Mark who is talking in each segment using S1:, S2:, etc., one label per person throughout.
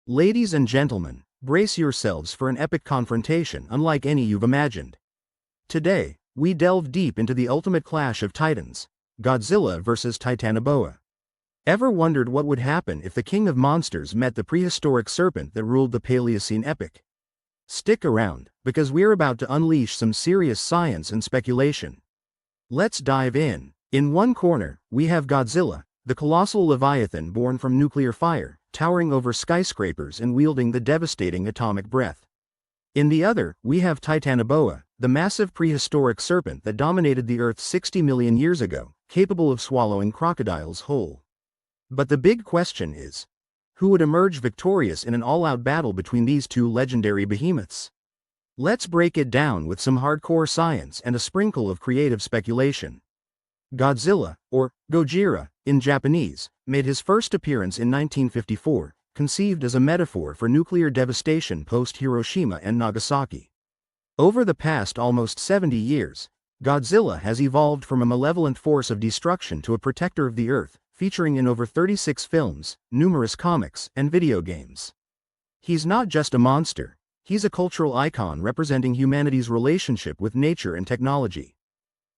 S1: Ladies and gentlemen, brace yourselves for an epic confrontation unlike any you've imagined. Today, we delve deep into the ultimate clash of titans, Godzilla versus Titanoboa. Ever wondered what would happen if the king of monsters met the prehistoric serpent that ruled the Paleocene epoch? Stick around, because we're about to unleash some serious science and speculation. Let's dive in. In one corner, we have Godzilla, the colossal leviathan born from nuclear fire, towering over skyscrapers and wielding the devastating atomic breath. In the other, we have Titanoboa, the massive prehistoric serpent that dominated the Earth 60 million years ago, capable of swallowing crocodiles whole. But the big question is, who would emerge victorious in an all-out battle between these two legendary behemoths? Let's break it down with some hardcore science and a sprinkle of creative speculation. Godzilla, or Gojira, in Japanese, made his first appearance in 1954, conceived as a metaphor for nuclear devastation post-Hiroshima and Nagasaki. Over the past almost 70 years, Godzilla has evolved from a malevolent force of destruction to a protector of the Earth, featuring in over 36 films, numerous comics, and video games. He's not just a monster, he's a cultural icon representing humanity's relationship with nature and technology.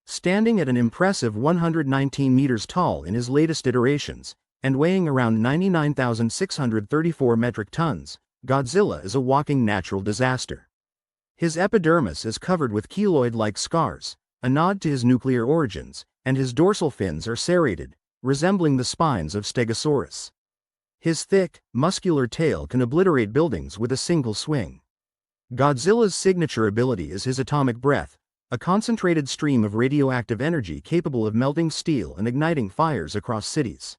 S1: Standing at an impressive 119 meters tall in his latest iterations, and weighing around 99,634 metric tons, Godzilla is a walking natural disaster. His epidermis is covered with keloid-like scars, a nod to his nuclear origins, and his dorsal fins are serrated, resembling the spines of Stegosaurus. His thick, muscular tail can obliterate buildings with a single swing. Godzilla's signature ability is his atomic breath, a concentrated stream of radioactive energy capable of melting steel and igniting fires across cities.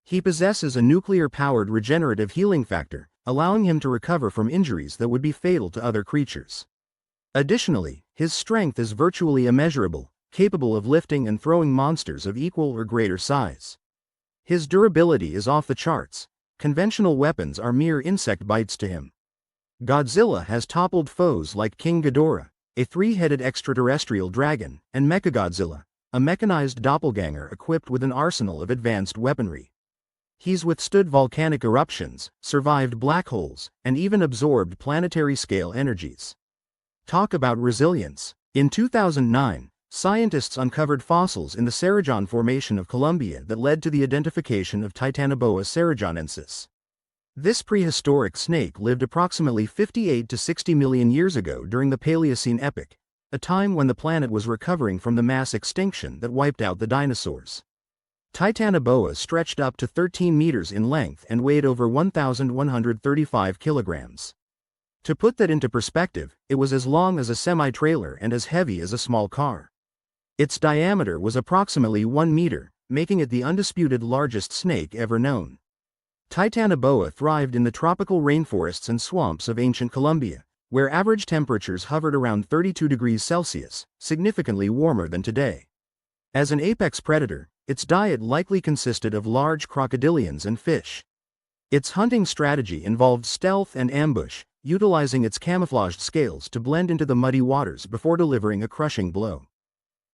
S1: He possesses a nuclear-powered regenerative healing factor, allowing him to recover from injuries that would be fatal to other creatures. Additionally, his strength is virtually immeasurable, capable of lifting and throwing monsters of equal or greater size. His durability is off the charts. Conventional weapons are mere insect bites to him. Godzilla has toppled foes like King Ghidorah, a three-headed extraterrestrial dragon, and Mechagodzilla, a mechanized doppelganger equipped with an arsenal of advanced weaponry. He's withstood volcanic eruptions, survived black holes, and even absorbed planetary-scale energies. Talk about resilience. In 2009, scientists uncovered fossils in the Sarajan Formation of Colombia that led to the identification of Titanoboa sarajanensis. This prehistoric snake lived approximately 58 to 60 million years ago during the Paleocene epoch, a time when the planet was recovering from the mass extinction that wiped out the dinosaurs. Titanoboa stretched up to 13 meters in length and weighed over 1,135 kilograms. To put that into perspective, it was as long as a semi-trailer and as heavy as a small car. Its diameter was approximately 1 meter, making it the undisputed largest snake ever known. Titanoboa thrived in the tropical rainforests and swamps of ancient Colombia, where average temperatures hovered around 32 degrees Celsius, significantly warmer than today. As an apex predator, its diet likely consisted of large crocodilians and fish. Its hunting strategy involved stealth and ambush, utilizing its camouflaged scales to blend into the muddy waters before delivering a crushing blow.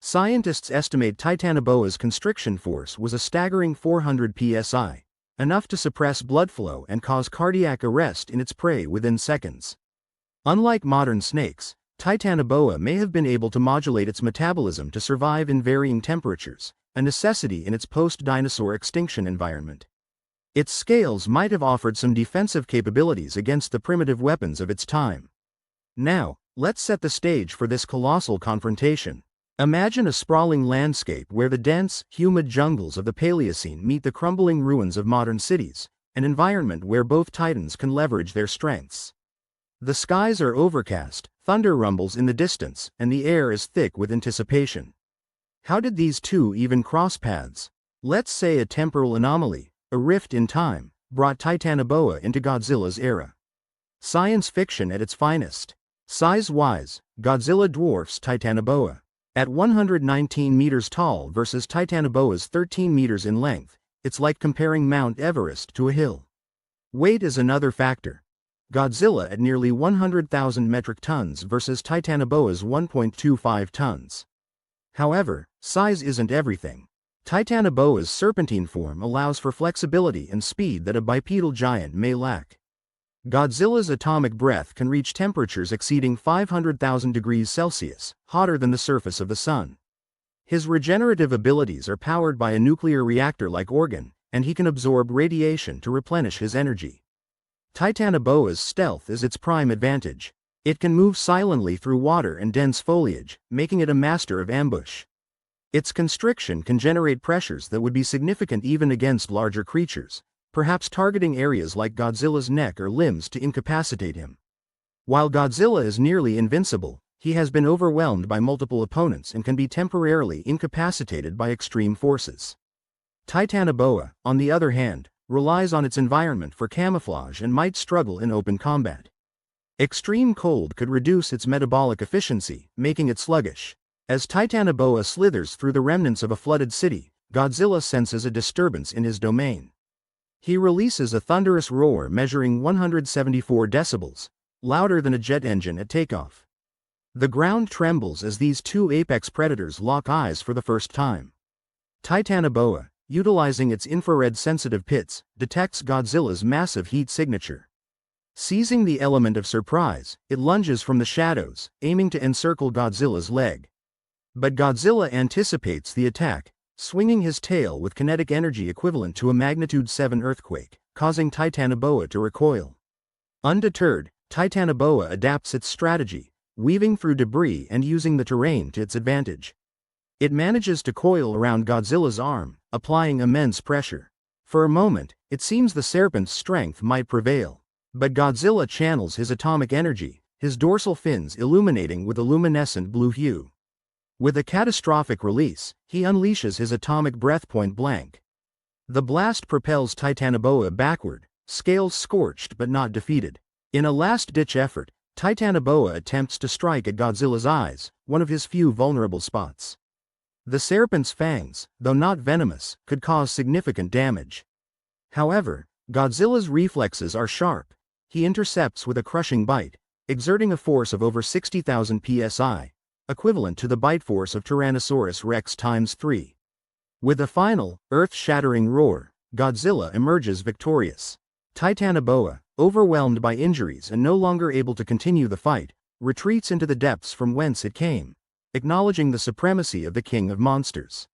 S1: Scientists estimate Titanoboa's constriction force was a staggering 400 psi, enough to suppress blood flow and cause cardiac arrest in its prey within seconds. Unlike modern snakes, Titanoboa may have been able to modulate its metabolism to survive in varying temperatures, a necessity in its post-dinosaur extinction environment. Its scales might have offered some defensive capabilities against the primitive weapons of its time. Now, let's set the stage for this colossal confrontation. Imagine a sprawling landscape where the dense, humid jungles of the Paleocene meet the crumbling ruins of modern cities, an environment where both titans can leverage their strengths. The skies are overcast, thunder rumbles in the distance, and the air is thick with anticipation. How did these two even cross paths? Let's say a temporal anomaly, a rift in time, brought Titanoboa into Godzilla's era. Science fiction at its finest. Size-wise, Godzilla dwarfs Titanoboa. At 119 meters tall versus Titanoboa's 13 meters in length, it's like comparing Mount Everest to a hill. Weight is another factor. Godzilla at nearly 100,000 metric tons versus Titanoboa's 1.25 tons. However, size isn't everything. Titanoboa's serpentine form allows for flexibility and speed that a bipedal giant may lack. Godzilla's atomic breath can reach temperatures exceeding 500,000 degrees Celsius, hotter than the surface of the sun. His regenerative abilities are powered by a nuclear reactor-like organ, and he can absorb radiation to replenish his energy. Titanoboa's stealth is its prime advantage. It can move silently through water and dense foliage, making it a master of ambush. Its constriction can generate pressures that would be significant even against larger creatures, perhaps targeting areas like Godzilla's neck or limbs to incapacitate him. While Godzilla is nearly invincible, he has been overwhelmed by multiple opponents and can be temporarily incapacitated by extreme forces. Titanoboa, on the other hand, relies on its environment for camouflage and might struggle in open combat. Extreme cold could reduce its metabolic efficiency, making it sluggish. As Titanoboa slithers through the remnants of a flooded city, Godzilla senses a disturbance in his domain. He releases a thunderous roar measuring 174 decibels, louder than a jet engine at takeoff. The ground trembles as these two apex predators lock eyes for the first time. Titanoboa, utilizing its infrared-sensitive pits, detects Godzilla's massive heat signature. Seizing the element of surprise, it lunges from the shadows, aiming to encircle Godzilla's leg. But Godzilla anticipates the attack, swinging his tail with kinetic energy equivalent to a magnitude 7 earthquake, causing Titanoboa to recoil. Undeterred, Titanoboa adapts its strategy, weaving through debris and using the terrain to its advantage. It manages to coil around Godzilla's arm, applying immense pressure. For a moment, it seems the serpent's strength might prevail. But Godzilla channels his atomic energy, his dorsal fins illuminating with a luminescent blue hue. With a catastrophic release, he unleashes his atomic breath point blank. The blast propels Titanoboa backward, scales scorched but not defeated. In a last-ditch effort, Titanoboa attempts to strike at Godzilla's eyes, one of his few vulnerable spots. The serpent's fangs, though not venomous, could cause significant damage. However, Godzilla's reflexes are sharp. He intercepts with a crushing bite, exerting a force of over 60,000 psi, equivalent to the bite force of Tyrannosaurus Rex times 3. With a final, earth-shattering roar, Godzilla emerges victorious. Titanoboa, overwhelmed by injuries and no longer able to continue the fight, retreats into the depths from whence it came, acknowledging the supremacy of the king of monsters.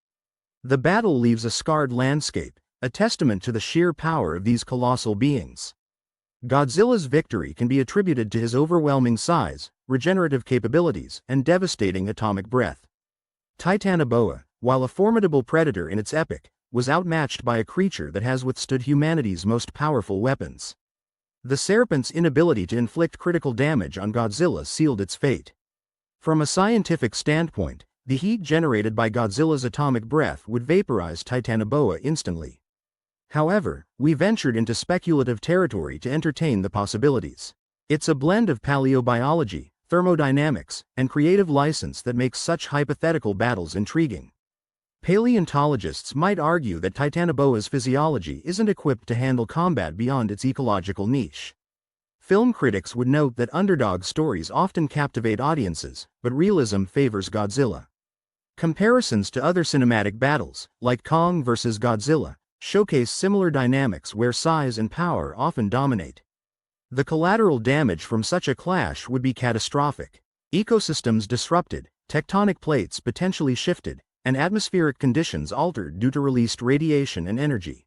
S1: The battle leaves a scarred landscape, a testament to the sheer power of these colossal beings. Godzilla's victory can be attributed to his overwhelming size, regenerative capabilities, and devastating atomic breath. Titanoboa, while a formidable predator in its epoch, was outmatched by a creature that has withstood humanity's most powerful weapons. The serpent's inability to inflict critical damage on Godzilla sealed its fate. From a scientific standpoint, the heat generated by Godzilla's atomic breath would vaporize Titanoboa instantly. However, we ventured into speculative territory to entertain the possibilities. It's a blend of paleobiology, thermodynamics, and creative license that makes such hypothetical battles intriguing. Paleontologists might argue that Titanoboa's physiology isn't equipped to handle combat beyond its ecological niche. Film critics would note that underdog stories often captivate audiences, but realism favors Godzilla. Comparisons to other cinematic battles, like Kong vs. Godzilla, showcase similar dynamics where size and power often dominate. The collateral damage from such a clash would be catastrophic. Ecosystems disrupted, tectonic plates potentially shifted, and atmospheric conditions altered due to released radiation and energy.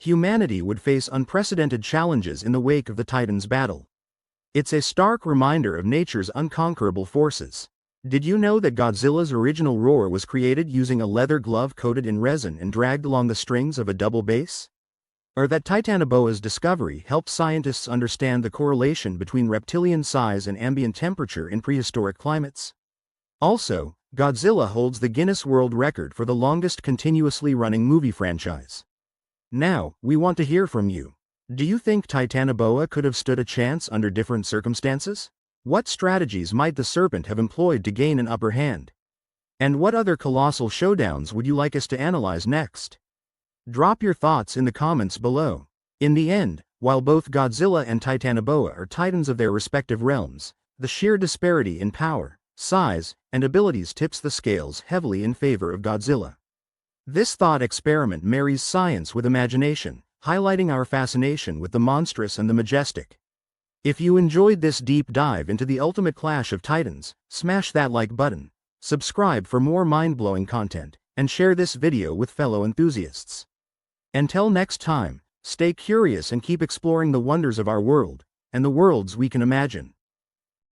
S1: Humanity would face unprecedented challenges in the wake of the Titans' battle. It's a stark reminder of nature's unconquerable forces. Did you know that Godzilla's original roar was created using a leather glove coated in resin and dragged along the strings of a double bass? Or that Titanoboa's discovery helped scientists understand the correlation between reptilian size and ambient temperature in prehistoric climates? Also, Godzilla holds the Guinness World Record for the longest continuously running movie franchise. Now, we want to hear from you. Do you think Titanoboa could have stood a chance under different circumstances? What strategies might the serpent have employed to gain an upper hand? And what other colossal showdowns would you like us to analyze next? Drop your thoughts in the comments below. In the end, while both Godzilla and Titanoboa are titans of their respective realms, the sheer disparity in power, size, and abilities tips the scales heavily in favor of Godzilla. This thought experiment marries science with imagination, highlighting our fascination with the monstrous and the majestic. If you enjoyed this deep dive into the ultimate clash of titans, smash that like button, subscribe for more mind-blowing content, and share this video with fellow enthusiasts. Until next time, stay curious and keep exploring the wonders of our world, and the worlds we can imagine.